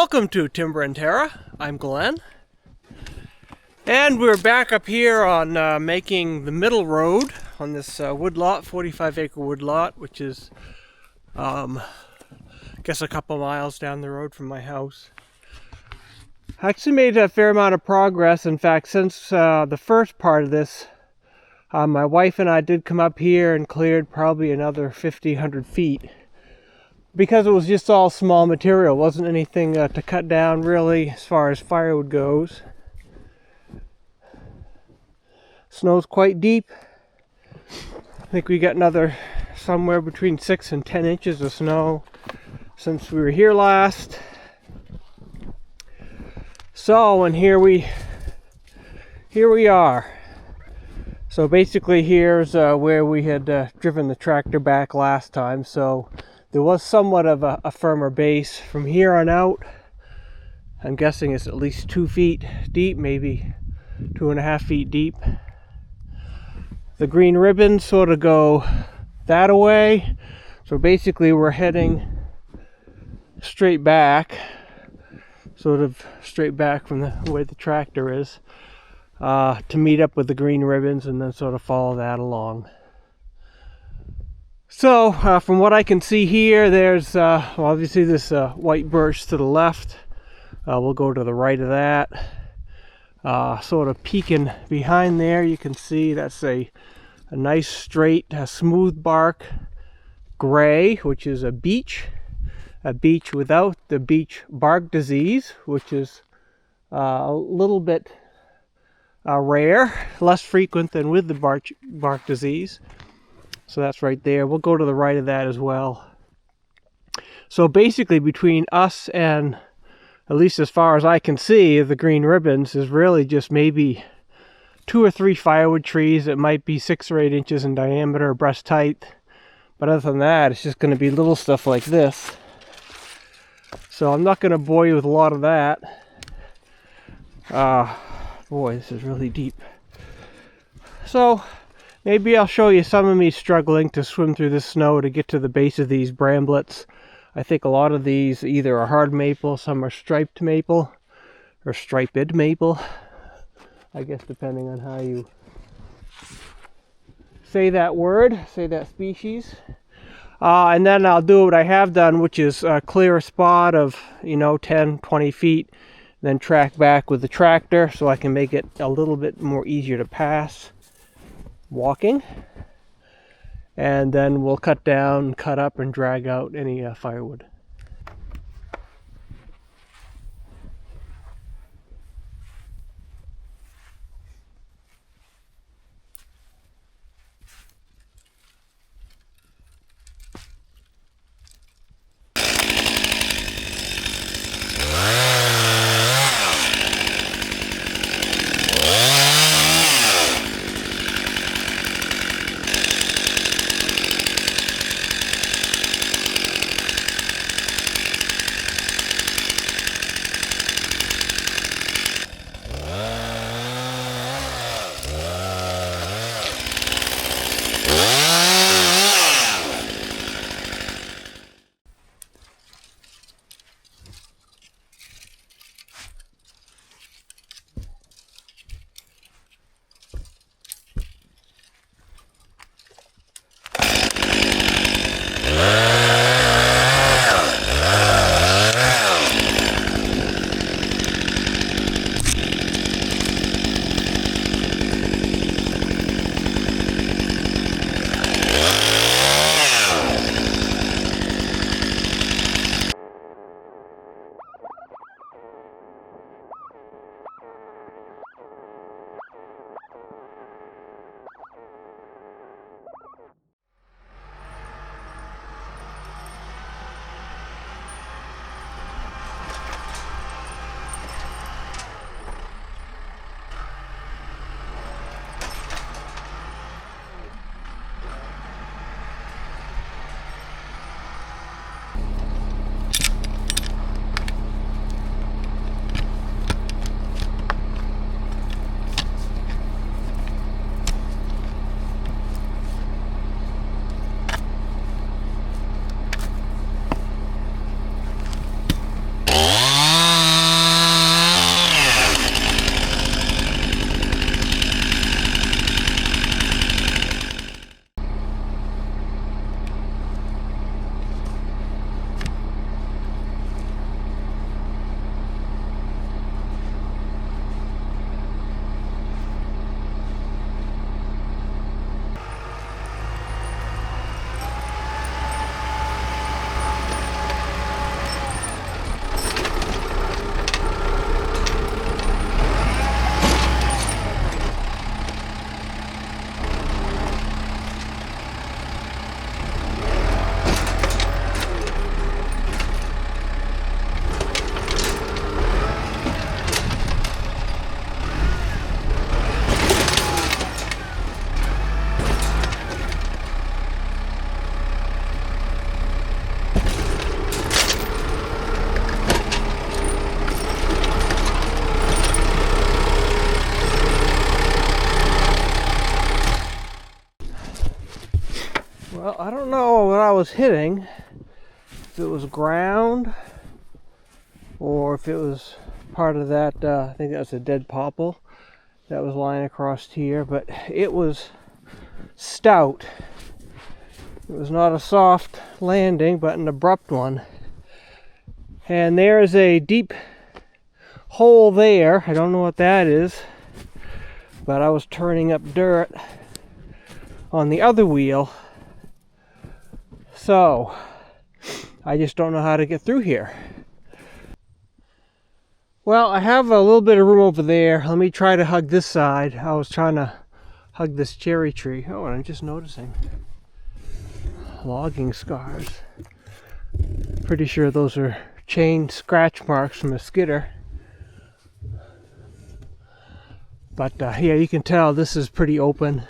Welcome to Timber&Terra. I'm Glenn. And we're back up here on making the middle road on this woodlot, 45-acre woodlot, which is, I guess, a couple miles down the road from my house. I actually made a fair amount of progress. In fact, since the first part of this, my wife and I did come up here and cleared probably another 100 feet. Because it was just all small material, wasn't anything to cut down really as far as firewood goes. Snow's quite deep. I think we got another somewhere between 6 and 10 inches of snow since we were here last. So, and here we are. So basically here's where we had driven the tractor back last time. So there was somewhat of a firmer base. From here on out, I'm guessing it's at least 2 feet deep, maybe 2.5 feet deep. The green ribbons sort of go that away. So basically we're heading straight back, sort of straight back from the way the tractor is, to meet up with the green ribbons and then sort of follow that along. So, from what I can see here, there's obviously this white birch to the left. We'll go to the right of that. Sort of peeking behind there, you can see that's a nice straight, smooth bark gray, which is a beech without the beech bark disease, which is a little bit rare, less frequent than with the bark disease. So that's right there. We'll go to the right of that as well. So basically between us and, at least as far as I can see, the green ribbons is really just maybe 2 or 3 firewood trees that might be 6 or 8 inches in diameter, breast height. But other than that, it's just going to be little stuff like this. So I'm not going to bore you with a lot of that. Boy, this is really deep. So maybe I'll show you some of me struggling to swim through the snow to get to the base of these bramblets. I think a lot of these either are hard maple, some are striped maple, or striped maple. I guess depending on how you say that word, say that species. And then I'll do what I have done, which is clear a spot of, 10, 20 feet, then track back with the tractor so I can make it a little bit more easier to pass walking. And then we'll cut down, cut up, and drag out any firewood. I don't know what I was hitting, if it was ground or if it was part of that, I think that was a dead popple that was lying across here, but it was stout. It was not a soft landing, but an abrupt one. And there's a deep hole there. I don't know what that is, but I was turning up dirt on the other wheel, so I just don't know how to get through here. Well, I have a little bit of room over there. Let me try to hug this side. I was trying to hug this cherry tree. Oh, and I'm just noticing logging scars. Pretty sure those are chain scratch marks from a skidder. But yeah, you can tell this is pretty open.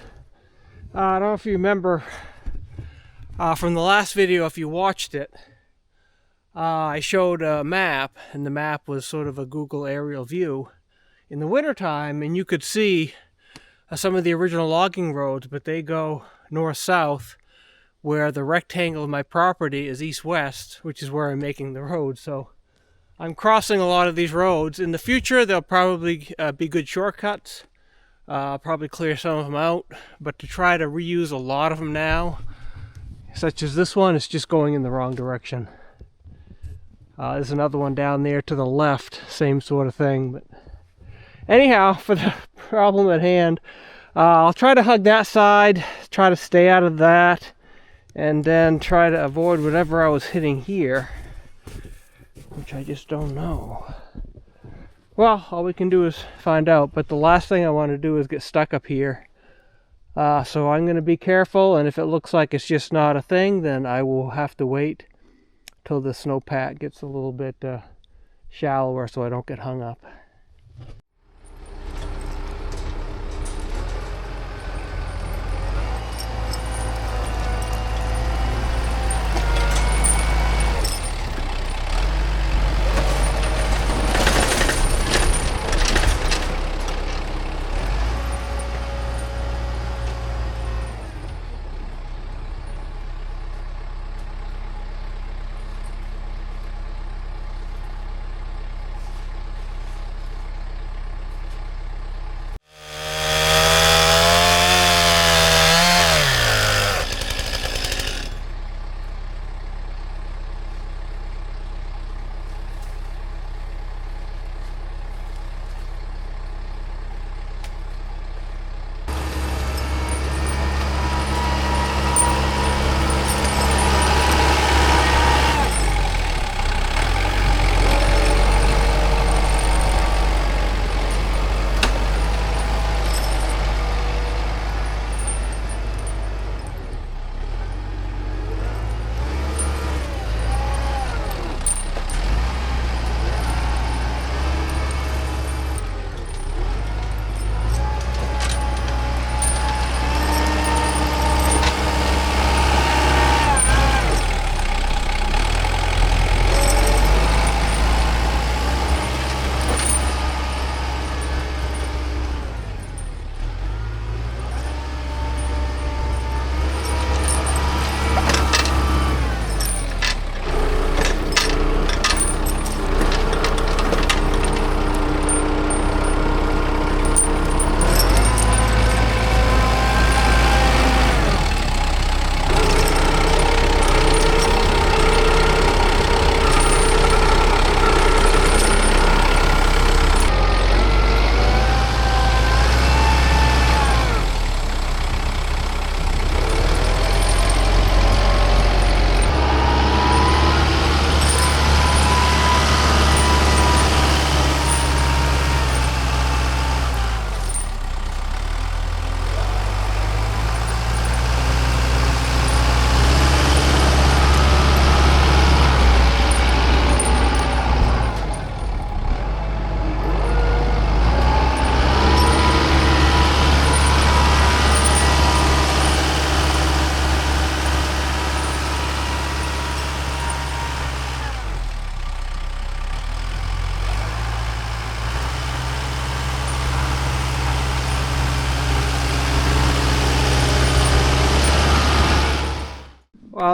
I don't know if you remember from the last video, if you watched it, I showed a map, and the map was sort of a Google aerial view in the wintertime, and you could see some of the original logging roads, but they go north-south, where the rectangle of my property is east-west, which is where I'm making the road. So I'm crossing a lot of these roads. In the future, they'll probably be good shortcuts. Probably clear some of them out, but to try to reuse a lot of them now, such as this one, is just going in the wrong direction. There's another one down there to the left, same sort of thing. But anyhow, for the problem at hand, I'll try to hug that side, try to stay out of that, and then try to avoid whatever I was hitting here, which I just don't know. Well, all we can do is find out, but the last thing I want to do is get stuck up here. So I'm going to be careful, and if it looks like it's just not a thing, then I will have to wait till the snowpack gets a little bit shallower so I don't get hung up.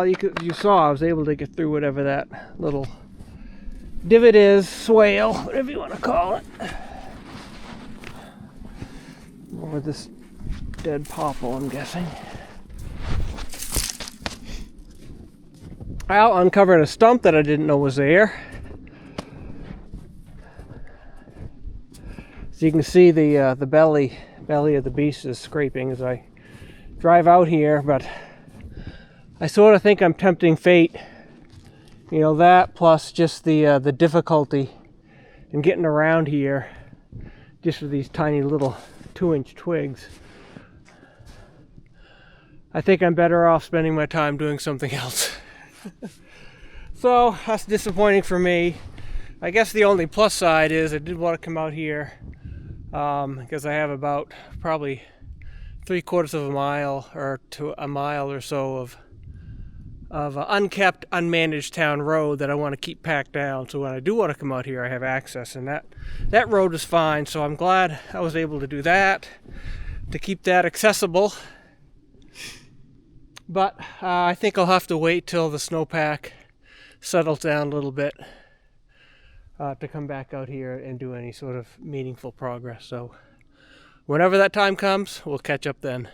you saw I was able to get through whatever that little divot is, swale, whatever you want to call it. Or this dead popple, I'm guessing. Al uncovered a stump that I didn't know was there. So you can see the belly of the beast is scraping as I drive out here, but I sort of think I'm tempting fate. You know, that plus just the difficulty in getting around here just with these tiny little 2-inch twigs. I think I'm better off spending my time doing something else. So that's disappointing for me. I guess the only plus side is I did want to come out here because I have about probably 3/4 of a mile or to a mile or so of unkept, unmanaged town road that I want to keep packed down. So when I do want to come out here, I have access, and that road is fine. So I'm glad I was able to do that, to keep that accessible. But I think I'll have to wait till the snowpack settles down a little bit to come back out here and do any sort of meaningful progress. So whenever that time comes, we'll catch up then.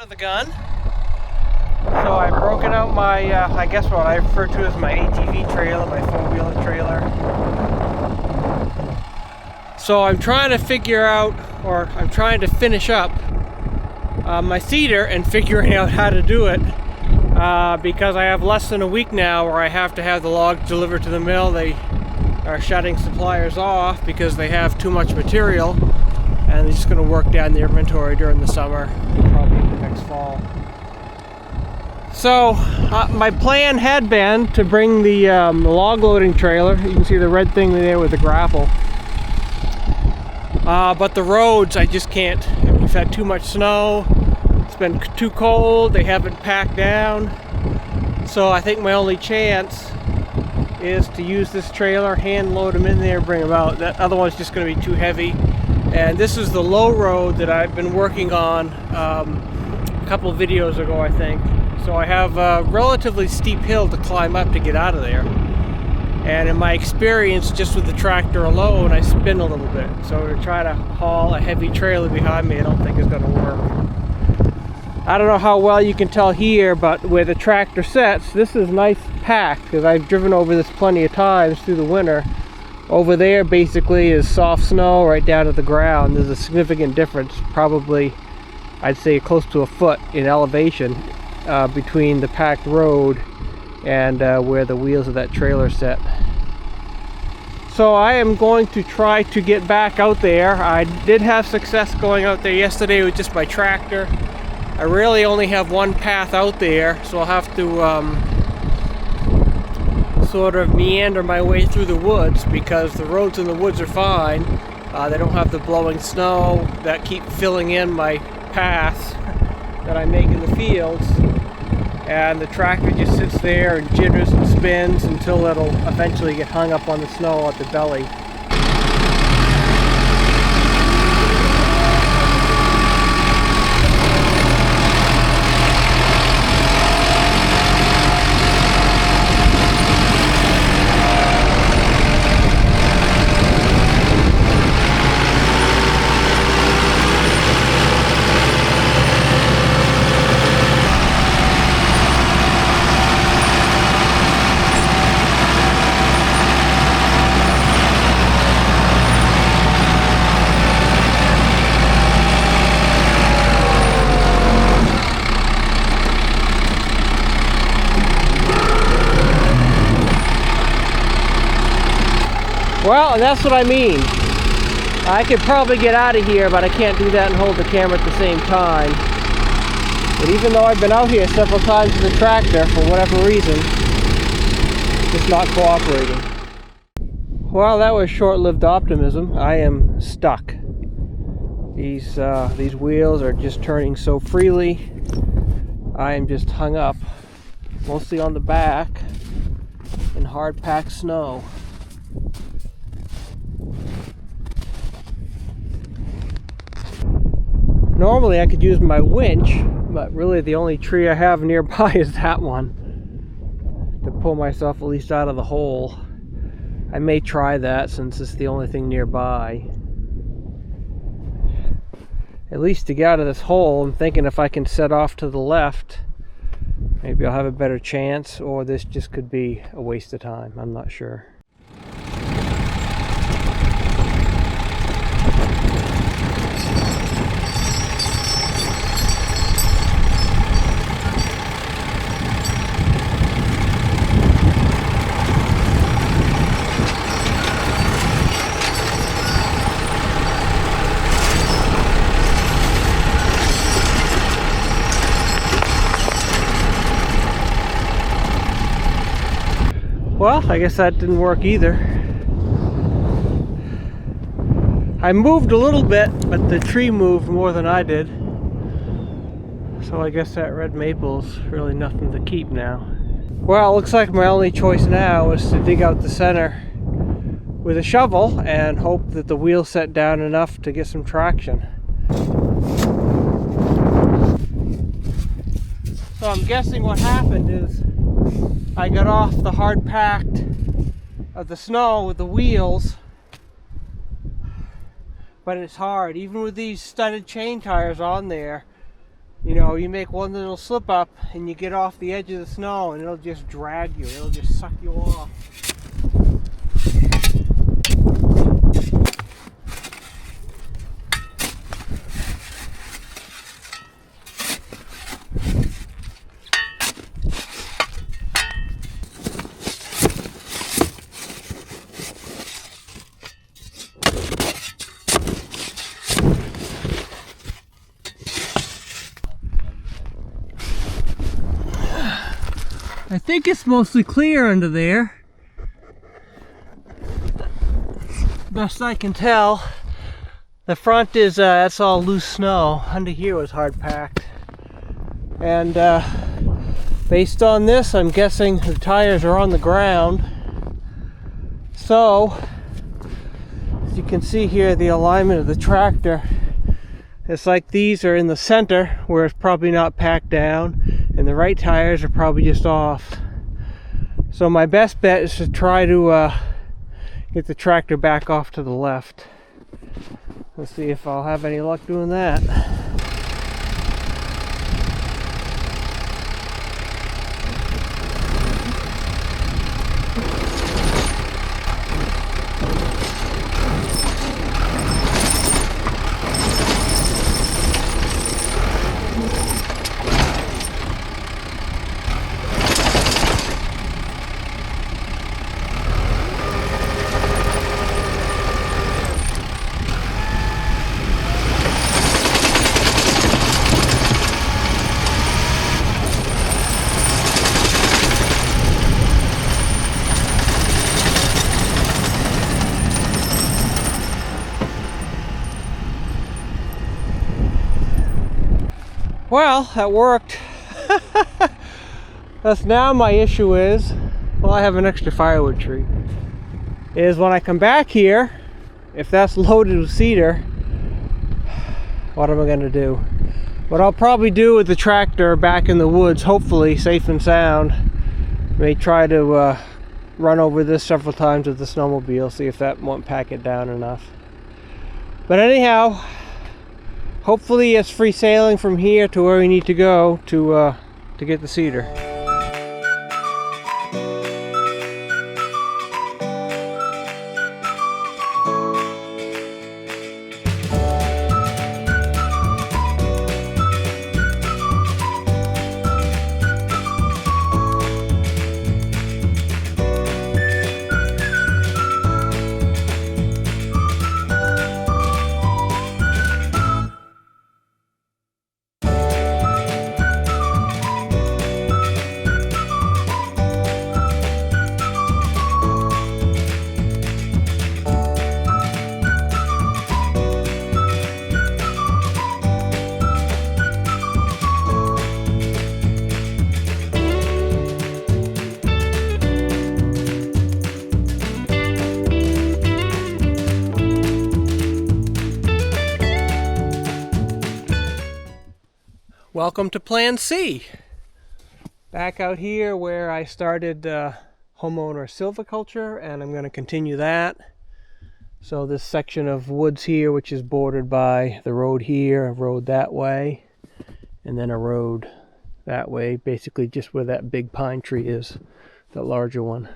The gun. So I've broken out my, I guess what I refer to as my ATV trailer, my four-wheeler trailer. So I'm trying to figure out, or I'm trying to finish up my cedar and figuring out how to do it because I have less than a week now where I have to have the logs delivered to the mill. They are shutting suppliers off because they have too much material, and they're just going to work down their inventory during the summer, probably next fall. So my plan had been to bring the log loading trailer. You can see the red thing there with the grapple. But the roads, I just can't. We've had too much snow. It's been too cold. They haven't packed down. So I think my only chance is to use this trailer, hand load them in there, bring them out. That other one's just going to be too heavy. And this is the low road that I've been working on a couple of videos ago, I think. So I have a relatively steep hill to climb up to get out of there. And in my experience, just with the tractor alone, I spin a little bit. So to try to haul a heavy trailer behind me, I don't think is going to work. I don't know how well you can tell here, but where the tractor sets, this is nice packed, because I've driven over this plenty of times through the winter. Over there basically is soft snow right down to the ground. There's a significant difference, probably I'd say close to a foot in elevation between the packed road and where the wheels of that trailer set. So I am going to try to get back out there. I did have success going out there yesterday with just my tractor. I really only have one path out there, so I'll have to sort of meander my way through the woods, because the roads in the woods are fine. They don't have the blowing snow that keep filling in my paths that I make in the fields. And the tractor just sits there and jitters and spins until it'll eventually get hung up on the snow at the belly. Well, and that's what I mean. I could probably get out of here, but I can't do that and hold the camera at the same time. But even though I've been out here several times with the tractor, for whatever reason, it's just not cooperating. Well, that was short-lived optimism. I am stuck. These wheels are just turning so freely. I am just hung up, mostly on the back, in hard-packed snow. Normally I could use my winch, but really the only tree I have nearby is that one to pull myself at least out of the hole. I may try that since it's the only thing nearby. At least to get out of this hole, I'm thinking if I can set off to the left, maybe I'll have a better chance, or this just could be a waste of time. I'm not sure. Well, I guess that didn't work either. I moved a little bit, but the tree moved more than I did. So I guess that red maple's really nothing to keep now. Well, it looks like my only choice now is to dig out the center with a shovel and hope that the wheels set down enough to get some traction. So I'm guessing what happened is I got off the hard packed of the snow with the wheels, but it's hard. Even with these studded chain tires on there, you know, you make one little slip up and you get off the edge of the snow and it'll just drag you, it'll just suck you off. I think it's mostly clear under there. Best I can tell. The front is, that's all loose snow. Under here was hard packed. And based on this, I'm guessing the tires are on the ground. So, as you can see here, the alignment of the tractor, it's like these are in the center where it's probably not packed down, and the right tires are probably just off. So my best bet is to try to get the tractor back off to the left. Let's see if I'll have any luck doing that. Well, that worked. That's now my issue is, well, I have an extra firewood tree, is when I come back here, if that's loaded with cedar, what am I going to do? What I'll probably do with the tractor back in the woods, hopefully safe and sound, may try to run over this several times with the snowmobile, see if that won't pack it down enough. But anyhow, hopefully it's free sailing from here to where we need to go to get the cedar. Welcome to Plan C. Back out here where I started Homeowner Silviculture, and I'm going to continue that. So this section of woods here, which is bordered by the road here, a road that way, and then a road that way, basically just where that big pine tree is, the larger one.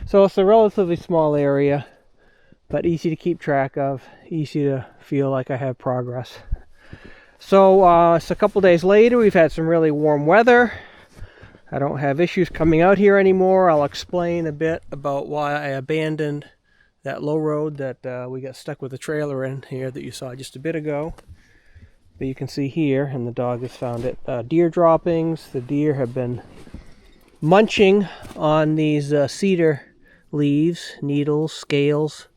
So it's a relatively small area, but easy to keep track of, easy to feel like I have progress. So it's a couple days later. We've had some really warm weather. I don't have issues coming out here anymore. I'll explain a bit about why I abandoned that low road that we got stuck with the trailer in here that you saw just a bit ago. But you can see here, and the dog has found it, deer droppings. The deer have been munching on these cedar leaves, needles, scales.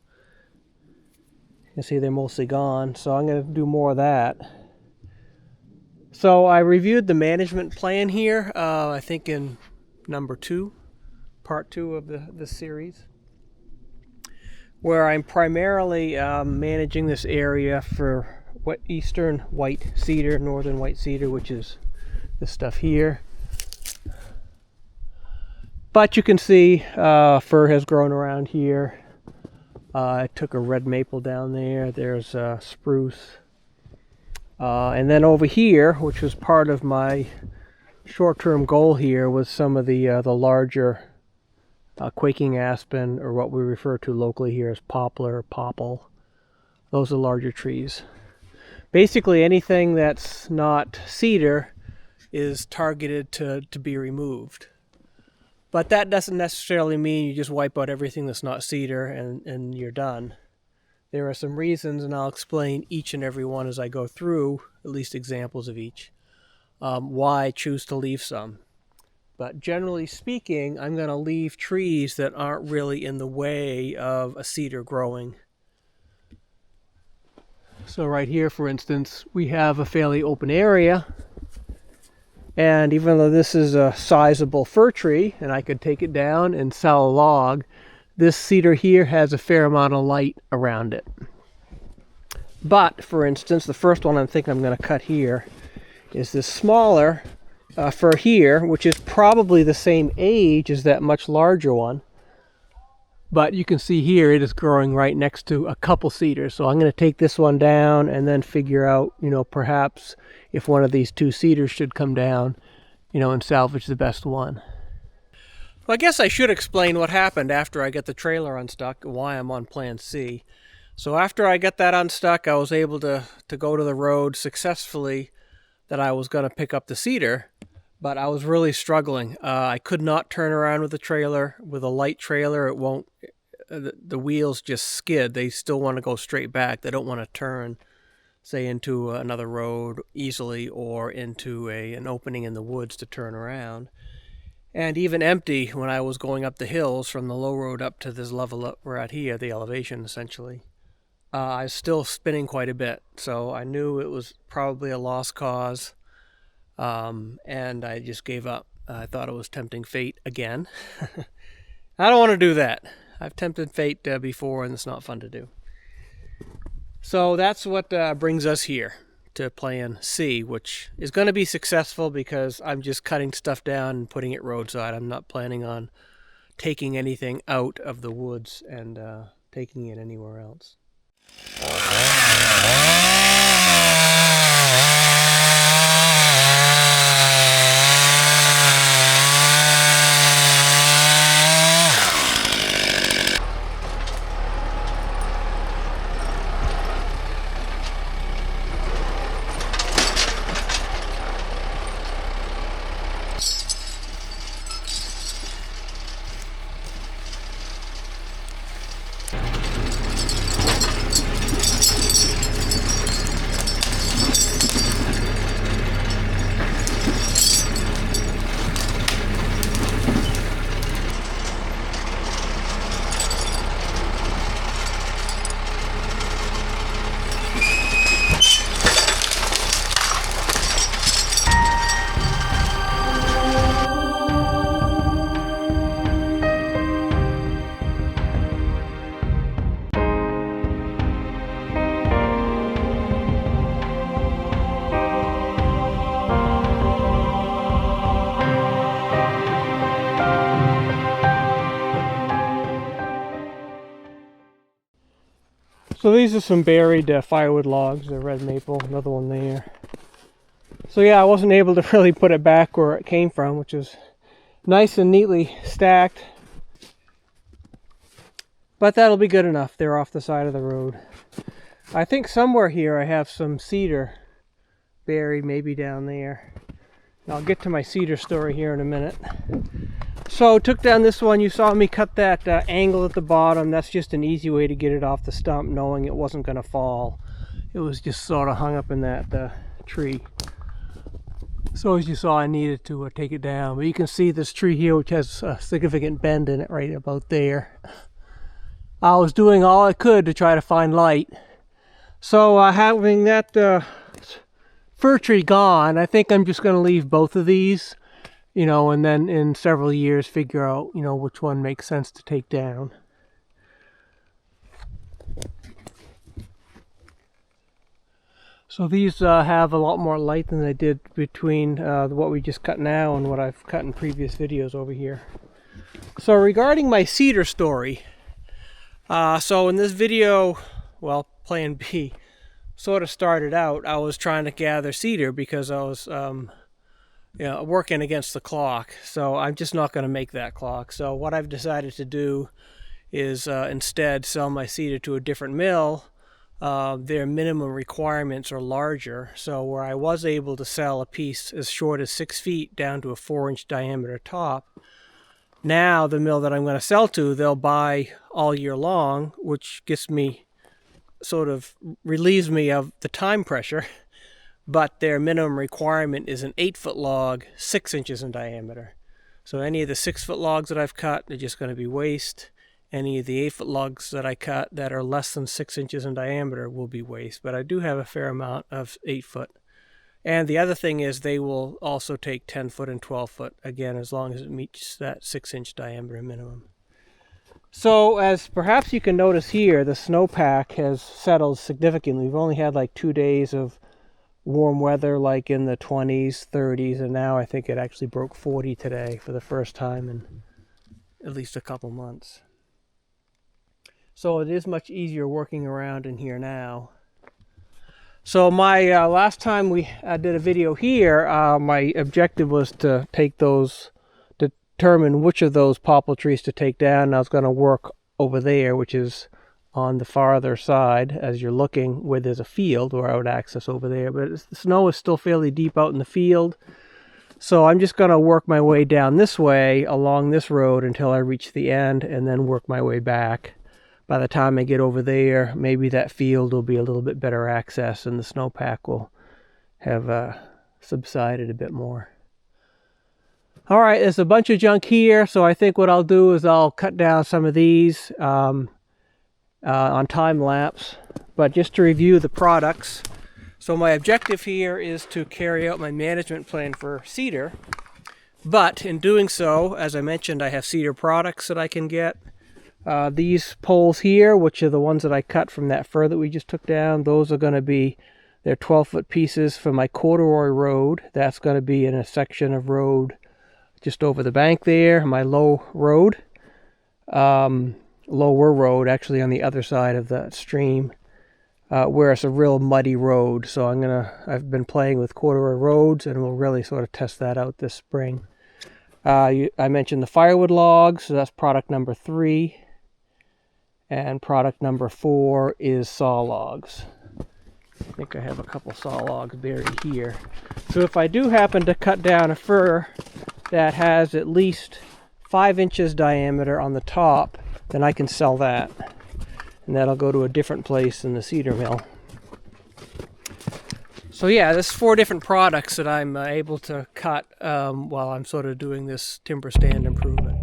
You can see they're mostly gone, so I'm going to do more of that. So I reviewed the management plan here, I think in number 2, part 2 of the series, where I'm primarily managing this area for eastern white cedar, northern white cedar, which is this stuff here. But you can see fir has grown around here. I took a red maple down there. There's spruce. And then over here, which was part of my short-term goal here, was some of the larger quaking aspen, or what we refer to locally here as poplar or popple. Those are larger trees. Basically anything that's not cedar is targeted to be removed. But that doesn't necessarily mean you just wipe out everything that's not cedar and you're done. There are some reasons, and I'll explain each and every one as I go through, at least examples of each, why I choose to leave some. But generally speaking, I'm going to leave trees that aren't really in the way of a cedar growing. So right here, for instance, we have a fairly open area. And even though this is a sizable fir tree, and I could take it down and sell a log, this cedar here has a fair amount of light around it. But, for instance, the first one I'm thinking I'm going to cut here is this smaller fir here, which is probably the same age as that much larger one. But you can see here it is growing right next to a couple cedars. So I'm going to take this one down and then figure out, perhaps if one of these 2 cedars should come down, and salvage the best one. Well, I guess I should explain what happened after I get the trailer unstuck and why I'm on Plan C. So after I got that unstuck, I was able to go to the road successfully that I was going to pick up the cedar, but I was really struggling. I could not turn around with the trailer. With a light trailer, it won't. The wheels just skid. They still want to go straight back. They don't want to turn, say, into another road easily or into an opening in the woods to turn around. And even empty, when I was going up the hills from the low road up to this level up we're at here, the elevation essentially, I was still spinning quite a bit. So I knew it was probably a lost cause. and I just gave up. I thought it was tempting fate again. I don't want to do that. I've tempted fate before, and it's not fun to do. So that's what brings us here to plan C, which is going to be successful because I'm just cutting stuff down and putting it roadside. I'm not planning on taking anything out of the woods and taking it anywhere else. So these are some buried firewood logs, the red maple, another one there. So yeah, I wasn't able to really put it back where it came from, which is nice and neatly stacked. But that'll be good enough. They're off the side of the road. I think somewhere here I have some cedar buried, maybe down there. I'll get to my cedar story here in a minute. So took down this one. You saw me cut that angle at the bottom. That's just an easy way to get it off the stump, knowing it wasn't going to fall. It was just sort of hung up in that tree. So as you saw, I needed to take it down. But you can see this tree here, which has a significant bend in it right about there. I was doing all I could to try to find light. So having that fir tree gone, I think I'm just going to leave both of these, you know, and then in several years figure out, you know, which one makes sense to take down. So these have a lot more light than they did between what we just cut now and what I've cut in previous videos over here. So regarding my cedar story, so in this video, well, plan B sort of started out, I was trying to gather cedar because I was you know, working against the clock. So I'm just not going to make that clock. So what I've decided to do is instead sell my cedar to a different mill. Their minimum requirements are larger. So where I was able to sell a piece as short as 6 feet down to a 4-inch diameter top, now the mill that I'm going to sell to, they'll buy all year long, which gets me, sort of relieves me of the time pressure. But their minimum requirement is an 8-foot log, 6 inches in diameter. So any of the 6-foot logs that I've cut are just going to be waste. Any of the 8-foot logs that I cut that are less than 6 inches in diameter will be waste. But I do have a fair amount of 8-foot. And the other thing is they will also take 10-foot and 12-foot, again, as long as it meets that 6-inch diameter minimum. So as perhaps you can notice here, the snowpack has settled significantly. We've only had like 2 days of warm weather, like in the 20s, 30s, and now I think it actually broke 40 today for the first time in at least a couple months. So it is much easier working around in here now. So my last time we did a video here, my objective was to take those, determine which of those poplar trees to take down. And I was going to work over there, which is on the farther side as you're looking, where there's a field where I would access over there. But the snow is still fairly deep out in the field. So I'm just going to work my way down this way along this road until I reach the end and then work my way back. By the time I get over there, maybe that field will be a little bit better access and the snowpack will have subsided a bit more. All right, there's a bunch of junk here, so I think what I'll do is I'll cut down some of these on time lapse. But just to review the products, So my objective here is to carry out my management plan for cedar, but in doing so, as I mentioned, I have cedar products that I can get. These poles here, which are the ones that I cut from that fir that we just took down, those are going to be, they're 12-foot pieces for my corduroy road. That's going to be in a section of road just over the bank there, my lower road, actually on the other side of the stream, where it's a real muddy road. So I've been playing with corduroy roads, and we'll really sort of test that out this spring. I mentioned the firewood logs, so that's product number 3. And product number 4 is saw logs. I think I have a couple saw logs buried here. So if I do happen to cut down a fir that has at least 5 inches diameter on the top, then I can sell that. And that'll go to a different place in the cedar mill. So yeah, there's 4 different products that I'm able to cut while I'm sort of doing this timber stand improvement.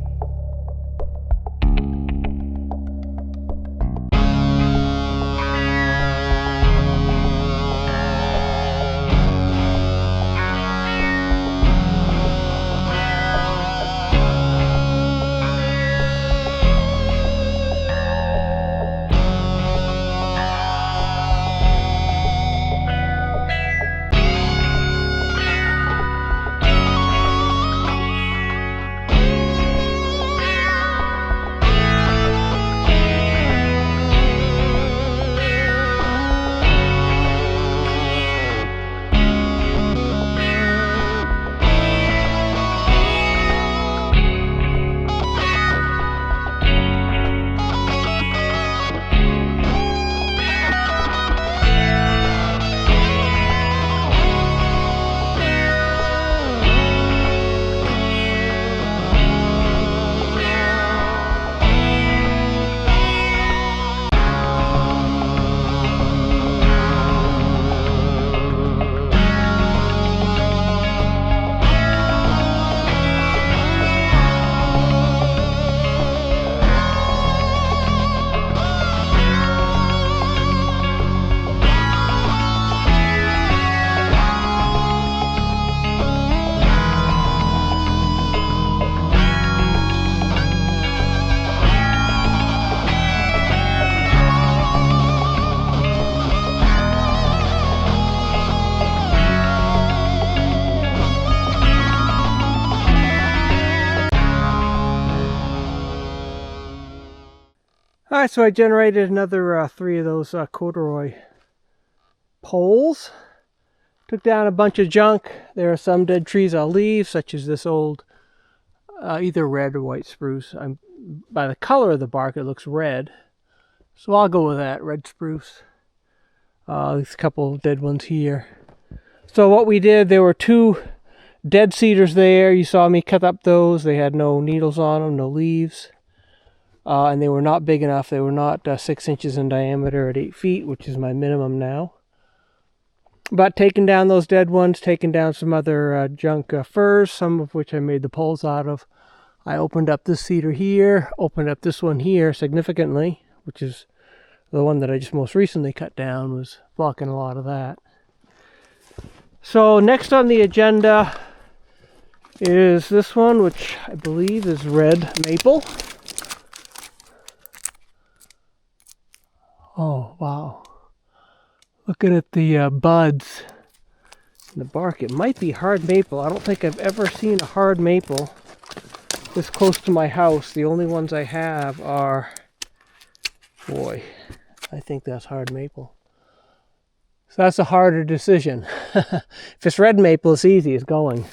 Alright, so I generated another 3 of those corduroy poles. Took down a bunch of junk. There are some dead trees I'll leave, such as this old either red or white spruce. By the color of the bark, it looks red. So I'll go with that, red spruce. There's a couple of dead ones here. So what we did, there were 2 dead cedars there. You saw me cut up those. They had no needles on them, no leaves. And they were not big enough. They were not 6 inches in diameter at 8 feet, which is my minimum now. But taking down those dead ones, taking down some other junk firs, some of which I made the poles out of. I opened up this cedar here, opened up this one here significantly, which is the one that I just most recently cut down, was blocking a lot of that. So next on the agenda is this one, which I believe is red maple. Oh, wow. Looking at the buds and the bark, it might be hard maple. I don't think I've ever seen a hard maple this close to my house. The only ones I have are, boy, I think that's hard maple. So that's a harder decision. If it's red maple, it's easy, it's going.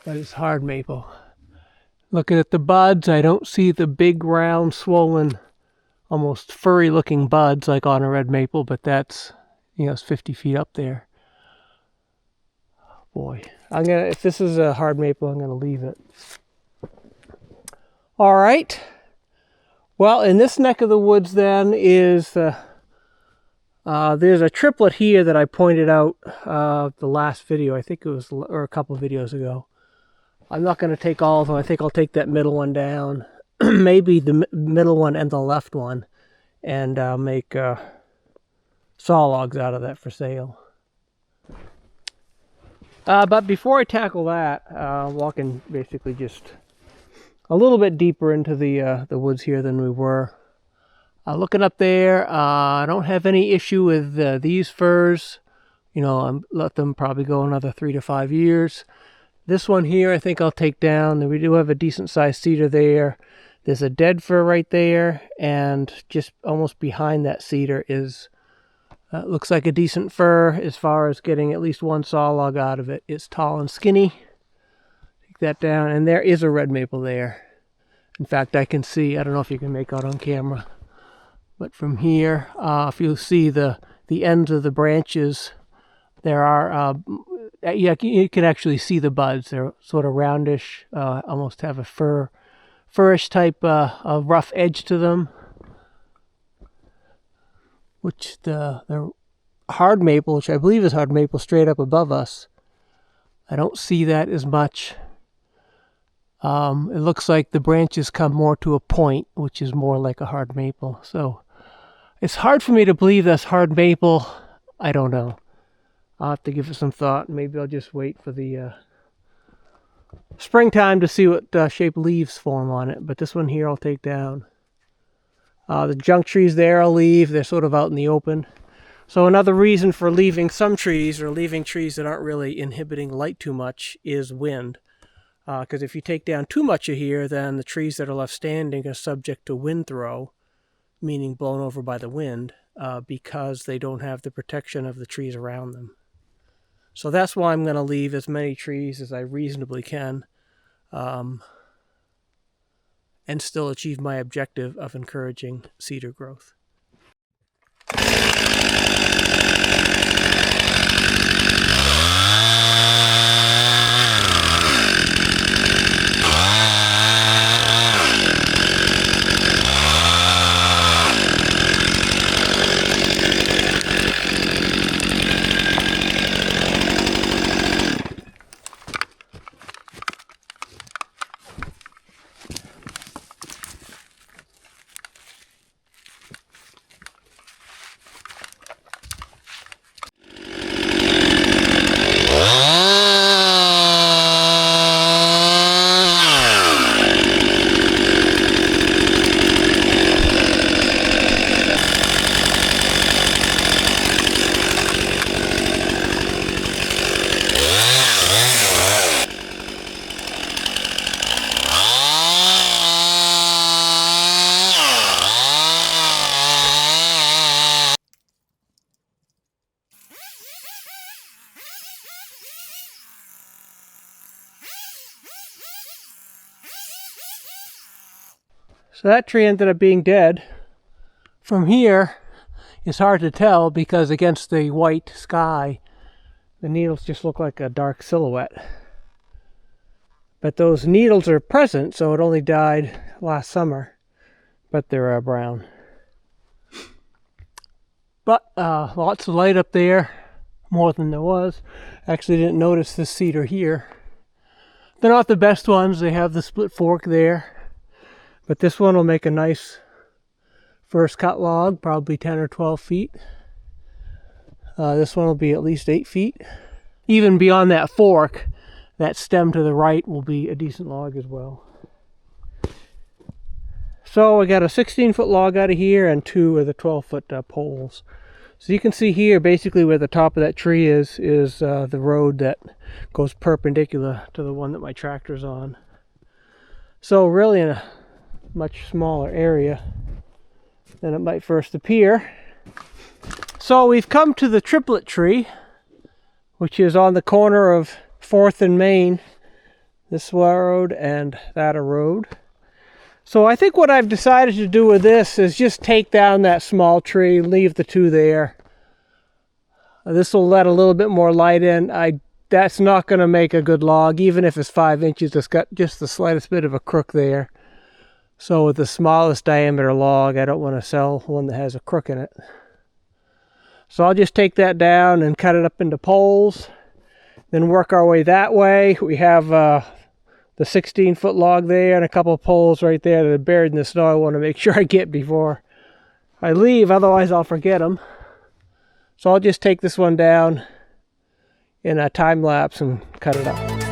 But it's hard maple. Looking at the buds, I don't see the big, round, swollen, almost furry looking buds like on a red maple, but that's, it's 50 feet up there. Boy, if this is a hard maple, I'm gonna leave it. All right. Well, in this neck of the woods then is there's a triplet here that I pointed out the last video. I think it was, or a couple of videos ago. I'm not going to take all of them. I think I'll take that middle one down. Maybe the middle one and the left one, and make saw logs out of that for sale. But before I tackle that, walking basically just a little bit deeper into the woods here than we were. Looking up there, I don't have any issue with these firs. You know, let them probably go another 3 to 5 years. This one here, I think I'll take down. We do have a decent sized cedar there. There's a dead fir right there, and just almost behind that cedar is looks like a decent fir as far as getting at least one saw log out of it. It's tall and skinny. Take that down, and there is a red maple there. In fact, I can see, I don't know if you can make out on camera, but from here, if you see the ends of the branches, there are, yeah, you can actually see the buds. They're sort of roundish, almost have a furish type of rough edge to them. Which the hard maple, which I believe is hard maple straight up above us, I don't see that as much. It looks like the branches come more to a point, which is more like a hard maple. So it's hard for me to believe that's hard maple. I don't know. I'll have to give it some thought. Maybe I'll just wait for the springtime to see what shape leaves form on it. But this one here I'll take down. The junk trees there I'll leave. They're sort of out in the open. So another reason for leaving some trees, or leaving trees that aren't really inhibiting light too much, is wind. Because if you take down too much of here, then the trees that are left standing are subject to wind throw, meaning blown over by the wind, because they don't have the protection of the trees around them. So that's why I'm going to leave as many trees as I reasonably can, and still achieve my objective of encouraging cedar growth. So that tree ended up being dead. From here, it's hard to tell because against the white sky, the needles just look like a dark silhouette. But those needles are present, so it only died last summer, but they're brown. But lots of light up there, more than there was. Actually didn't notice this cedar here. They're not the best ones. They have the split fork there. But this one will make a nice first cut log, probably 10 or 12 feet. This one will be at least 8 feet. Even beyond that fork, that stem to the right will be a decent log as well. So I got a 16-foot log out of here and 2 of the 12-foot poles. So you can see here basically where the top of that tree is the road that goes perpendicular to the one that my tractor's on. So really in a much smaller area than it might first appear. So we've come to the triplet tree, which is on the corner of 4th and Main, this road and that road. So I think what I've decided to do with this is just take down that small tree, leave the 2 there. This will let a little bit more light in. That's not going to make a good log, even if it's 5 inches. It's got just the slightest bit of a crook there. So with the smallest diameter log, I don't want to sell one that has a crook in it. So I'll just take that down and cut it up into poles, then work our way that way. We have the 16-foot log there and a couple of poles right there that are buried in the snow I want to make sure I get before I leave, otherwise I'll forget them. So I'll just take this one down in a time lapse and cut it up.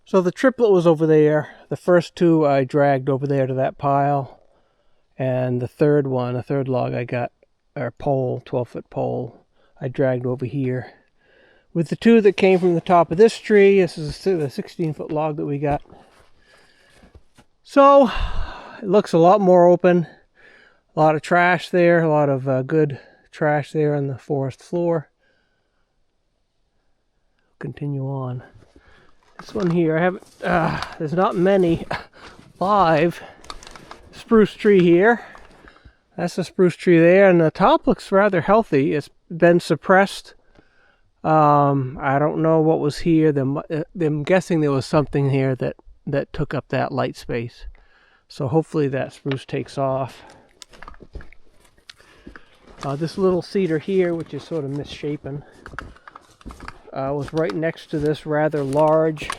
So the triplet was over there. The first two I dragged over there to that pile. And the third one, a third log I got, or pole, 12-foot pole, I dragged over here. With the two that came from the top of this tree, this is the 16-foot log that we got. So it looks a lot more open. A lot of trash there, a lot of good trash there on the forest floor. Continue on. This one here, I haven't, there's not many live spruce tree here. That's the spruce tree there, and the top looks rather healthy. It's been suppressed. I don't know what was here. I'm guessing there was something here that took up that light space. So hopefully that spruce takes off. This little cedar here, which is sort of misshapen, was right next to this rather large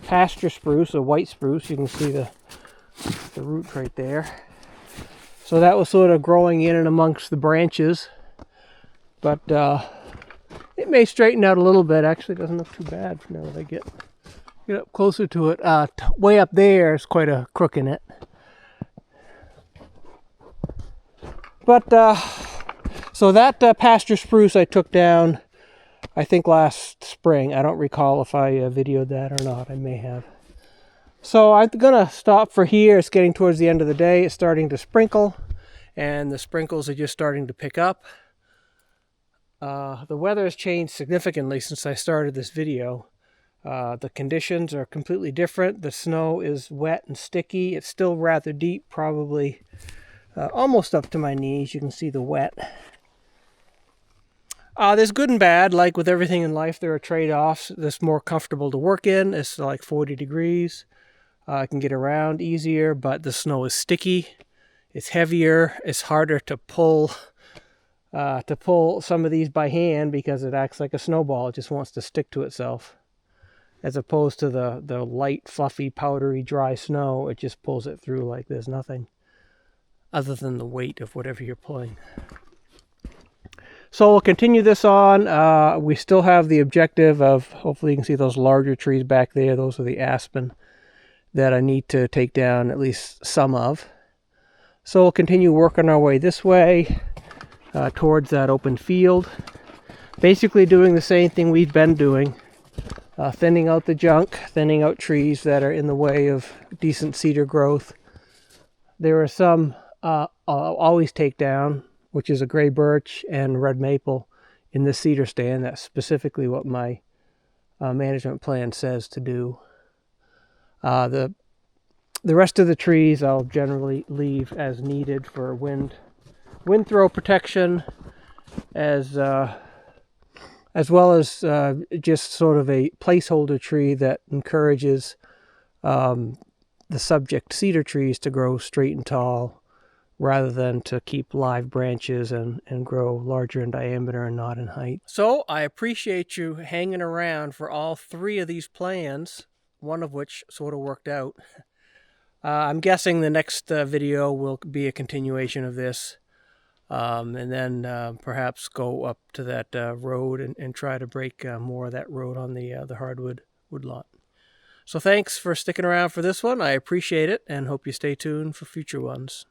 pasture spruce, a white spruce. You can see the roots right there. So that was sort of growing in and amongst the branches, but it may straighten out a little bit. Actually, it doesn't look too bad now that I get up closer to it. Way up there is quite a crook in it. But so that pasture spruce I took down, I think last spring. I don't recall if I videoed that or not. I may have. So I'm gonna stop for here. It's getting towards the end of the day. It's starting to sprinkle, and the sprinkles are just starting to pick up. The weather has changed significantly since I started this video. The conditions are completely different. The snow is wet and sticky. It's still rather deep, probably almost up to my knees. You can see the wet. There's good and bad. Like with everything in life, there are trade-offs. It's more comfortable to work in. It's like 40 degrees. I can get around easier, but the snow is sticky. It's heavier. It's harder to pull some of these by hand because it acts like a snowball. It just wants to stick to itself. As opposed to the light, fluffy, powdery, dry snow, it just pulls it through like there's nothing other than the weight of whatever you're pulling. So we'll continue this on. We still have the objective of, hopefully you can see those larger trees back there. Those are the aspen that I need to take down at least some of. So we'll continue working our way this way towards that open field. Basically doing the same thing we've been doing. Thinning out the junk, thinning out trees that are in the way of decent cedar growth. There are some I'll always take down, which is a gray birch and red maple in this cedar stand. That's specifically what my management plan says to do. The rest of the trees I'll generally leave as needed for wind throw protection as well as just sort of a placeholder tree that encourages the subject cedar trees to grow straight and tall, rather than to keep live branches and grow larger in diameter and not in height. So I appreciate you hanging around for all three of these plans, one of which sort of worked out. I'm guessing the next video will be a continuation of this, and then perhaps go up to that road and try to break more of that road on the hardwood woodlot. So thanks for sticking around for this one. I appreciate it, and hope you stay tuned for future ones.